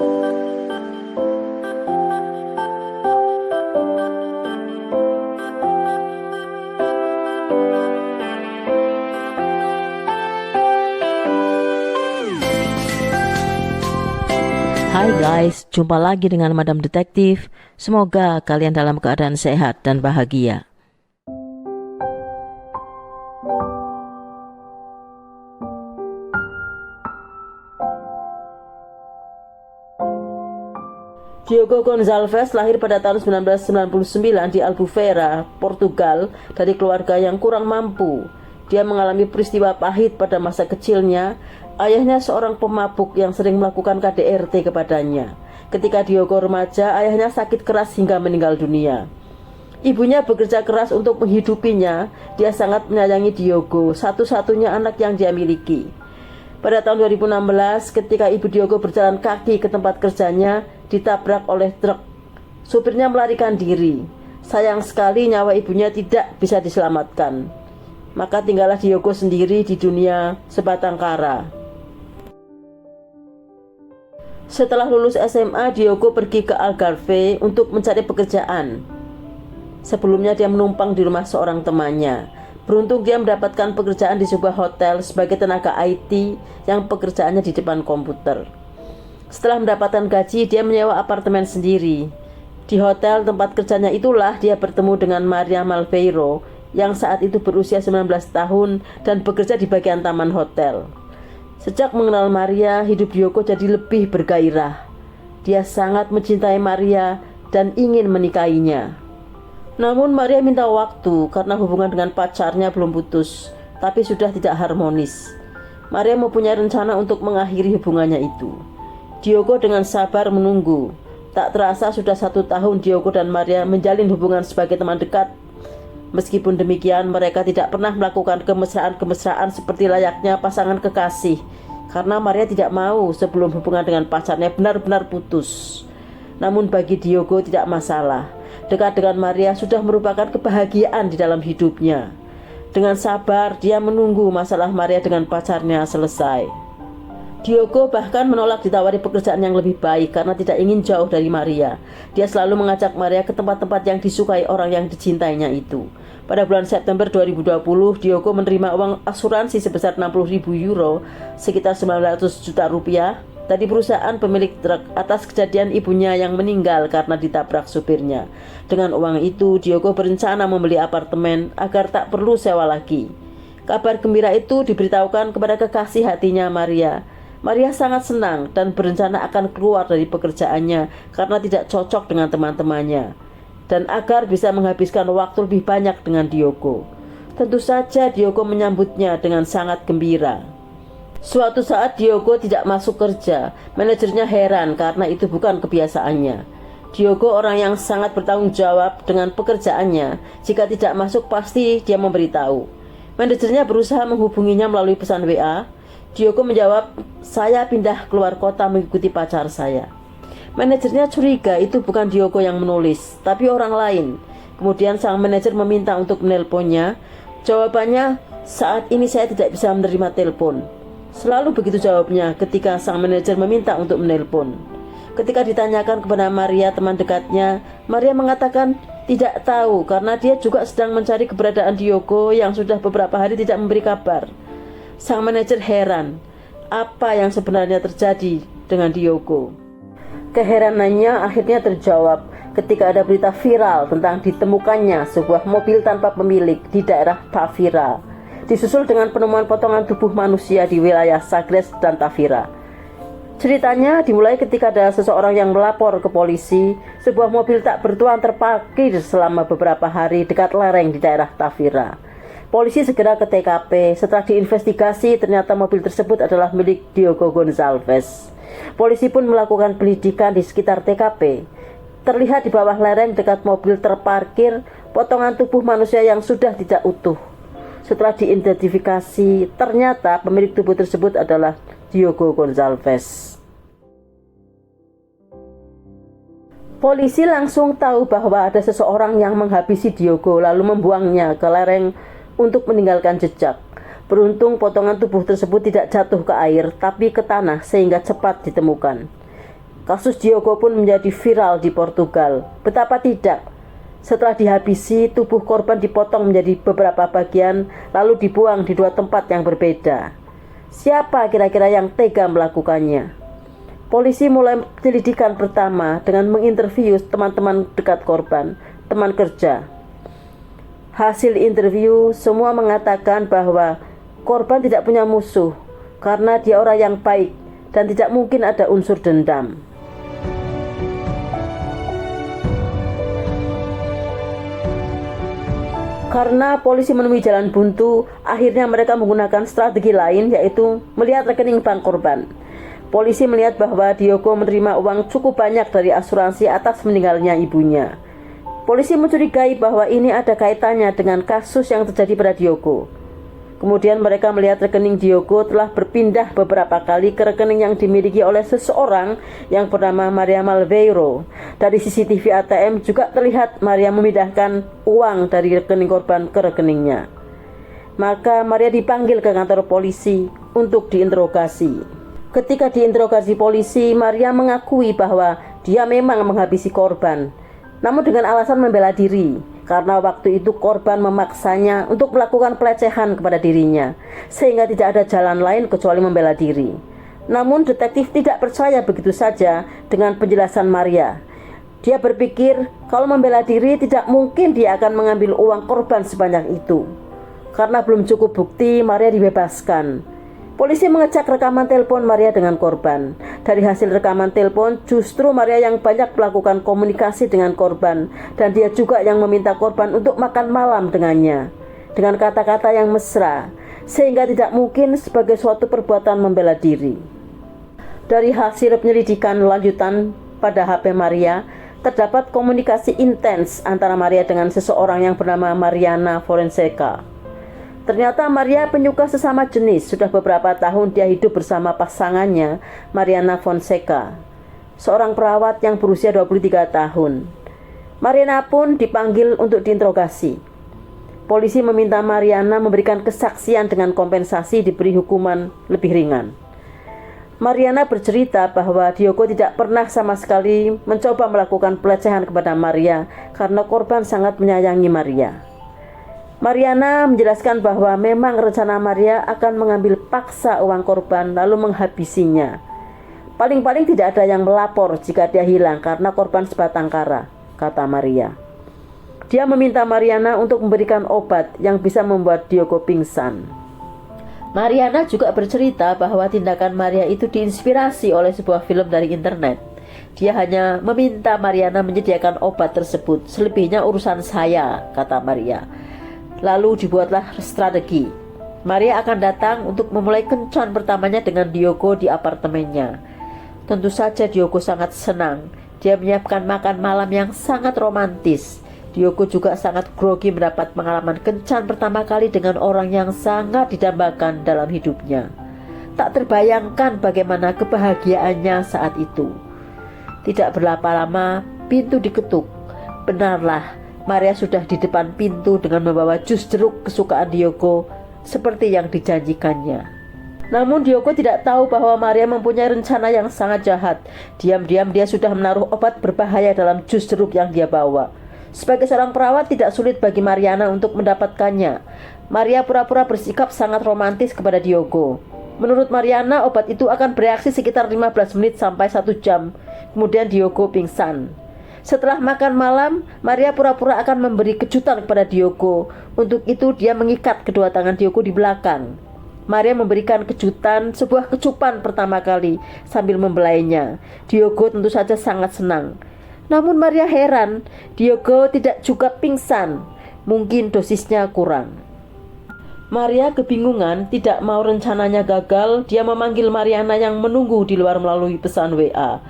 Hai guys, jumpa lagi dengan Madam Detektif. Semoga kalian dalam keadaan sehat dan bahagia. Diogo Gonçalves lahir pada tahun 1999 di Albufeira, Portugal, dari keluarga yang kurang mampu. Dia mengalami peristiwa pahit pada masa kecilnya. Ayahnya seorang pemabuk yang sering melakukan KDRT kepadanya. Ketika Diogo remaja, ayahnya sakit keras hingga meninggal dunia. Ibunya bekerja keras untuk menghidupinya. Dia sangat menyayangi Diogo, satu-satunya anak yang dia miliki. Pada tahun 2016, ketika ibu Diogo berjalan kaki ke tempat kerjanya, ditabrak oleh truk. Supirnya melarikan diri. Sayang sekali nyawa ibunya tidak bisa diselamatkan. Maka tinggallah Diogo sendiri di dunia sebatang kara. Setelah lulus SMA, Diogo pergi ke Algarve untuk mencari pekerjaan. Sebelumnya dia menumpang di rumah seorang temannya. Beruntung dia mendapatkan pekerjaan di sebuah hotel sebagai tenaga IT yang pekerjaannya di depan komputer. Setelah mendapatkan gaji, dia menyewa apartemen sendiri. Di hotel tempat kerjanya itulah dia bertemu dengan Maria Malveiro yang saat itu berusia 19 tahun dan bekerja di bagian taman hotel. Sejak mengenal Maria, hidup Diogo jadi lebih bergairah. Dia sangat mencintai Maria dan ingin menikahinya. Namun Maria minta waktu karena hubungan dengan pacarnya belum putus, tapi sudah tidak harmonis. Maria mempunyai rencana untuk mengakhiri hubungannya itu. Diogo dengan sabar menunggu. Tak terasa sudah 1 tahun Diogo dan Maria menjalin hubungan sebagai teman dekat. Meskipun demikian, mereka tidak pernah melakukan kemesraan-kemesraan seperti layaknya pasangan kekasih, karena Maria tidak mau sebelum hubungan dengan pacarnya benar-benar putus. Namun bagi Diogo tidak masalah. Dekat dengan Maria sudah merupakan kebahagiaan di dalam hidupnya. Dengan sabar, dia menunggu masalah Maria dengan pacarnya selesai. Diogo bahkan menolak ditawari pekerjaan yang lebih baik karena tidak ingin jauh dari Maria. Dia selalu mengajak Maria ke tempat-tempat yang disukai orang yang dicintainya itu. Pada bulan September 2020, Diogo menerima uang asuransi sebesar 60.000 euro, sekitar 900 juta rupiah, dari perusahaan pemilik truk atas kejadian ibunya yang meninggal karena ditabrak supirnya. Dengan uang itu, Diogo berencana membeli apartemen agar tak perlu sewa lagi. Kabar gembira itu diberitahukan kepada kekasih hatinya Maria. Maria sangat senang dan berencana akan keluar dari pekerjaannya karena tidak cocok dengan teman-temannya dan agar bisa menghabiskan waktu lebih banyak dengan Diogo. Tentu saja Diogo menyambutnya dengan sangat gembira. Suatu saat Diogo tidak masuk kerja. Manajernya heran karena itu bukan kebiasaannya. Diogo orang yang sangat bertanggung jawab dengan pekerjaannya. Jika tidak masuk pasti dia memberitahu. Manajernya berusaha menghubunginya melalui pesan WA. Diogo menjawab, "Saya pindah keluar kota mengikuti pacar saya." Manajernya curiga itu bukan Diogo yang menulis, tapi orang lain. Kemudian sang manajer meminta untuk menelponnya. Jawabannya, "Saat ini saya tidak bisa menerima telepon." Selalu begitu jawabnya ketika sang manajer meminta untuk menelpon. Ketika ditanyakan kepada Maria, teman dekatnya, Maria mengatakan tidak tahu karena dia juga sedang mencari keberadaan Diogo yang sudah beberapa hari tidak memberi kabar. Sang manajer heran, apa yang sebenarnya terjadi dengan Diogo? Keheranannya akhirnya terjawab ketika ada berita viral tentang ditemukannya sebuah mobil tanpa pemilik di daerah Tavira, disusul dengan penemuan potongan tubuh manusia di wilayah Sagres dan Tavira. Ceritanya dimulai ketika ada seseorang yang melapor ke polisi sebuah mobil tak bertuan terparkir selama beberapa hari dekat lereng di daerah Tavira. Polisi segera ke TKP. Setelah diinvestigasi, ternyata mobil tersebut adalah milik Diogo Gonçalves. Polisi pun melakukan penyelidikan di sekitar TKP. Terlihat di bawah lereng dekat mobil terparkir potongan tubuh manusia yang sudah tidak utuh. Setelah diidentifikasi, ternyata pemilik tubuh tersebut adalah Diogo Gonçalves. Polisi langsung tahu bahwa ada seseorang yang menghabisi Diogo lalu membuangnya ke lereng untuk meninggalkan jejak. Beruntung potongan tubuh tersebut tidak jatuh ke air tapi ke tanah sehingga cepat ditemukan. Kasus Diogo pun menjadi viral di Portugal. Betapa tidak, setelah dihabisi, tubuh korban dipotong menjadi beberapa bagian lalu dibuang di 2 tempat yang berbeda. Siapa kira-kira yang tega melakukannya? Polisi mulai penyelidikan pertama dengan menginterview teman-teman dekat korban, teman kerja. Hasil interview semua mengatakan bahwa korban tidak punya musuh karena dia orang yang baik dan tidak mungkin ada unsur dendam. Karena polisi menemui jalan buntu, akhirnya mereka menggunakan strategi lain, yaitu melihat rekening bank korban. Polisi melihat bahwa Diogo menerima uang cukup banyak dari asuransi atas meninggalnya ibunya. Polisi mencurigai bahwa ini ada kaitannya dengan kasus yang terjadi pada Diogo. Kemudian mereka melihat rekening Diogo telah berpindah beberapa kali ke rekening yang dimiliki oleh seseorang yang bernama Maria Malveiro. Dari CCTV ATM juga terlihat Maria memindahkan uang dari rekening korban ke rekeningnya. Maka Maria dipanggil ke kantor polisi untuk diinterogasi. Ketika diinterogasi polisi, Maria mengakui bahwa dia memang menghabisi korban, namun dengan alasan membela diri, karena waktu itu korban memaksanya untuk melakukan pelecehan kepada dirinya, sehingga tidak ada jalan lain kecuali membela diri. Namun detektif tidak percaya begitu saja dengan penjelasan Maria. Dia berpikir kalau membela diri tidak mungkin dia akan mengambil uang korban sebanyak itu. Karena belum cukup bukti, Maria dibebaskan. Polisi mengecek rekaman telepon Maria dengan korban. Dari hasil rekaman telepon, justru Maria yang banyak melakukan komunikasi dengan korban, dan dia juga yang meminta korban untuk makan malam dengannya, dengan kata-kata yang mesra, sehingga tidak mungkin sebagai suatu perbuatan membela diri. Dari hasil penyelidikan lanjutan pada HP Maria, terdapat komunikasi intens antara Maria dengan seseorang yang bernama Mariana Fonseca. Ternyata Maria penyuka sesama jenis. Sudah beberapa tahun dia hidup bersama pasangannya, Mariana Fonseca, seorang perawat yang berusia 23 tahun. Mariana pun dipanggil untuk diinterogasi. Polisi meminta Mariana memberikan kesaksian dengan kompensasi diberi hukuman lebih ringan. Mariana bercerita bahwa Diogo tidak pernah sama sekali mencoba melakukan pelecehan kepada Maria karena korban sangat menyayangi Maria. Mariana menjelaskan bahwa memang rencana Maria akan mengambil paksa uang korban lalu menghabisinya. Paling-paling tidak ada yang melapor jika dia hilang karena korban sebatang kara, kata Maria. Dia meminta Mariana untuk memberikan obat yang bisa membuat Diogo pingsan. Mariana juga bercerita bahwa tindakan Maria itu diinspirasi oleh sebuah film dari internet. Dia hanya meminta Mariana menyediakan obat tersebut. Selebihnya urusan saya, kata Maria. Lalu dibuatlah strategi. Maria akan datang untuk memulai kencan pertamanya dengan Diogo di apartemennya. Tentu saja Diogo sangat senang. Dia menyiapkan makan malam yang sangat romantis. Diogo juga sangat grogi mendapat pengalaman kencan pertama kali dengan orang yang sangat didambakan dalam hidupnya. Tak terbayangkan bagaimana kebahagiaannya saat itu. Tidak berapa lama, pintu diketuk. Benarlah, Maria sudah di depan pintu dengan membawa jus jeruk kesukaan Diogo seperti yang dijanjikannya. Namun Diogo tidak tahu bahwa Maria mempunyai rencana yang sangat jahat. Diam-diam dia sudah menaruh obat berbahaya dalam jus jeruk yang dia bawa. Sebagai seorang perawat tidak sulit bagi Mariana untuk mendapatkannya. Maria pura-pura bersikap sangat romantis kepada Diogo. Menurut Mariana, obat itu akan bereaksi sekitar 15 menit sampai 1 jam. Kemudian Diogo pingsan. Setelah makan malam, Maria pura-pura akan memberi kejutan kepada Diogo. Untuk itu dia mengikat kedua tangan Diogo di belakang. Maria memberikan kejutan sebuah kecupan pertama kali sambil membelainya. Diogo tentu saja sangat senang. Namun Maria heran, Diogo tidak juga pingsan. Mungkin dosisnya kurang. Maria kebingungan, tidak mau rencananya gagal. Dia memanggil Mariana yang menunggu di luar melalui pesan WA.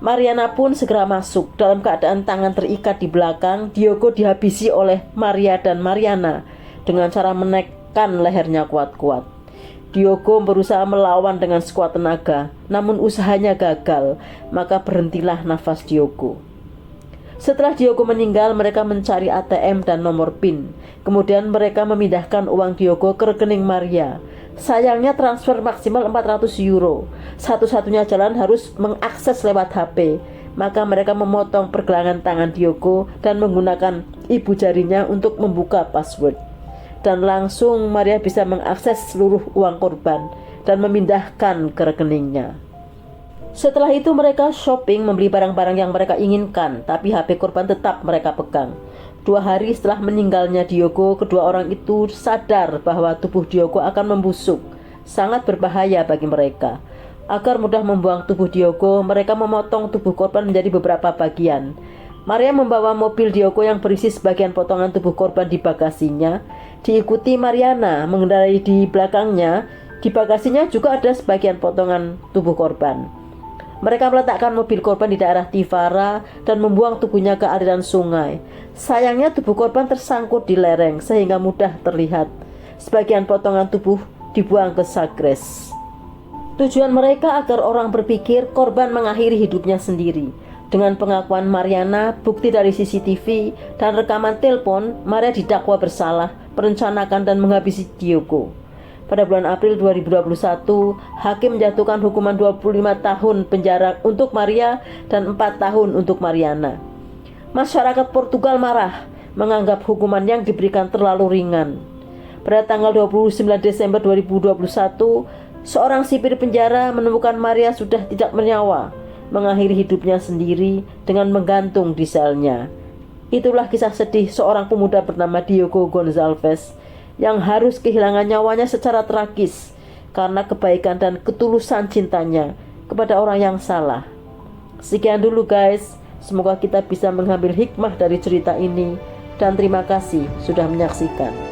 Mariana pun segera masuk. Dalam keadaan tangan terikat di belakang, Diogo dihabisi oleh Maria dan Mariana dengan cara menekan lehernya kuat-kuat. Diogo berusaha melawan dengan sekuat tenaga, namun usahanya gagal. Maka berhentilah nafas Diogo. Setelah Diogo meninggal, mereka mencari ATM dan nomor PIN. Kemudian mereka memindahkan uang Diogo ke rekening Maria. Sayangnya transfer maksimal 400 euro. Satu-satunya jalan harus mengakses lewat HP. Maka mereka memotong pergelangan tangan Diogo dan menggunakan ibu jarinya untuk membuka password. Dan langsung Maria bisa mengakses seluruh uang korban dan memindahkan ke rekeningnya. Setelah itu mereka shopping membeli barang-barang yang mereka inginkan, tapi HP korban tetap mereka pegang. 2 hari setelah meninggalnya Diogo, kedua orang itu sadar bahwa tubuh Diogo akan membusuk, sangat berbahaya bagi mereka. Agar mudah membuang tubuh Diogo, mereka memotong tubuh korban menjadi beberapa bagian. Maria membawa mobil Diogo yang berisi sebagian potongan tubuh korban di bagasinya, diikuti Mariana mengendarai di belakangnya. Di bagasinya juga ada sebagian potongan tubuh korban. Mereka meletakkan mobil korban di daerah Tivara dan membuang tubuhnya ke aliran sungai. Sayangnya tubuh korban tersangkut di lereng sehingga mudah terlihat. Sebagian potongan tubuh dibuang ke Sagres. Tujuan mereka agar orang berpikir korban mengakhiri hidupnya sendiri. Dengan pengakuan Mariana, bukti dari CCTV, dan rekaman telepon, Maria didakwa bersalah, merencanakan dan menghabisi Diogo. Pada bulan April 2021, hakim menjatuhkan hukuman 25 tahun penjara untuk Maria dan 4 tahun untuk Mariana. Masyarakat Portugal marah, menganggap hukuman yang diberikan terlalu ringan. Pada tanggal 29 Desember 2021, seorang sipir penjara menemukan Maria sudah tidak bernyawa, mengakhiri hidupnya sendiri dengan menggantung di selnya. Itulah kisah sedih seorang pemuda bernama Diogo Gonçalves yang harus kehilangan nyawanya secara tragis karena kebaikan dan ketulusan cintanya kepada orang yang salah. Sekian dulu guys, semoga kita bisa mengambil hikmah dari cerita ini, dan terima kasih sudah menyaksikan.